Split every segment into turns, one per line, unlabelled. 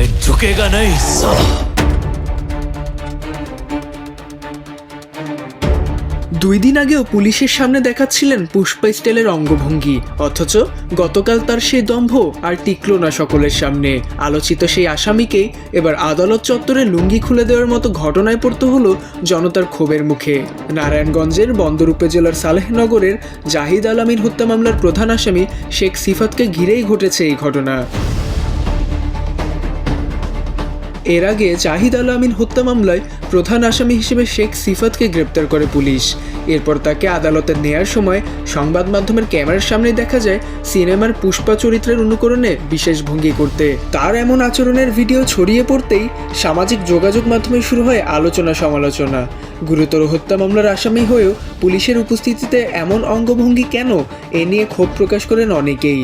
मैं झुकेगा नहीं साला।
2 দিন আগেও পুলিশের সামনে দেখাচ্ছিলেন পুষ্পা স্টাইলের অঙ্গভঙ্গি, অথচ গতকাল তার সেই দম্ভ আর টিকলো না সকলের সামনে। আলোচিত সেই আসামিকেই এবার আদালত চত্বরে লুঙ্গি খুলে দেওয়ার মতো ঘটনায় পড়তে হলো জনতার ক্ষোভের মুখে। নারায়ণগঞ্জের বন্দর উপজেলার সালেহনগরের জাহিদ আল আমিন হত্যা মামলার প্রধান আসামি শেখ সিফাতকে ঘিরেই ঘটেছে এই ঘটনা। এর আগে জাহিদ আল আমিন হত্যা মামলায় প্রধান আসামি হিসেবে শেখ সিফাতকে গ্রেপ্তার করে পুলিশ। এরপর তাকে আদালতে নেয়ার সময় সংবাদ মাধ্যমের ক্যামেরার সামনে দেখা যায় সিনেমার পুষ্পা চরিত্রের অনুকরণে বিশেষ ভঙ্গি করতে। তার এমন আচরণের ভিডিও ছড়িয়ে পড়তেই সামাজিক যোগাযোগ মাধ্যমে শুরু হয় আলোচনা সমালোচনা। গুরুতর হত্যা মামলার আসামি হয়েও পুলিশের উপস্থিতিতে এমন অঙ্গভঙ্গি কেন, এ নিয়ে ক্ষোভ প্রকাশ করেন অনেকেই।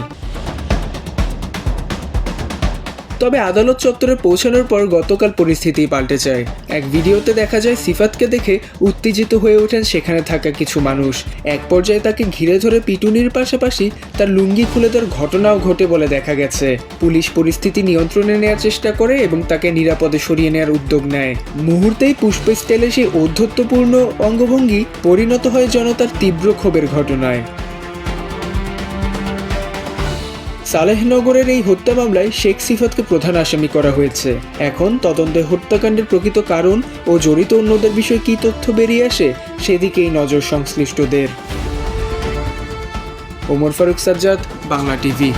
তবে আদালত চত্বরে পৌঁছানোর পর গতকাল পরিস্থিতি পাল্টে যায়। এক ভিডিওতে দেখা যায় সিফাতকে দেখে উত্তেজিত হয়ে ওঠেন সেখানে থাকা কিছু মানুষ। এক পর্যায়ে তাকে ঘিরে ধরে পিটুনির পাশাপাশি তার লুঙ্গি খুলে দেওয়ার ঘটনাও ঘটে বলে দেখা গেছে। পুলিশ পরিস্থিতি নিয়ন্ত্রণে নেওয়ার চেষ্টা করে এবং তাকে নিরাপদে সরিয়ে নেওয়ার উদ্যোগ নেয়। মুহূর্তেই পুষ্পা স্টাইলে সেই ঔদ্ধত্যপূর্ণ অঙ্গভঙ্গি পরিণত হয় জনতার তীব্র ক্ষোভের ঘটনায়। সালেহনগরের এই হত্যা মামলায় শেখ সিফাতকে প্রধান আসামি করা হয়েছে। এখন তদন্তে হত্যাকাণ্ডের প্রকৃত কারণ ও জড়িত অন্যদের বিষয়ে কী তথ্য বেরিয়ে আসে সেদিকেই নজর সংশ্লিষ্টদের। ওমর ফারুক সাজ্জাদ, বাংলা টিভি।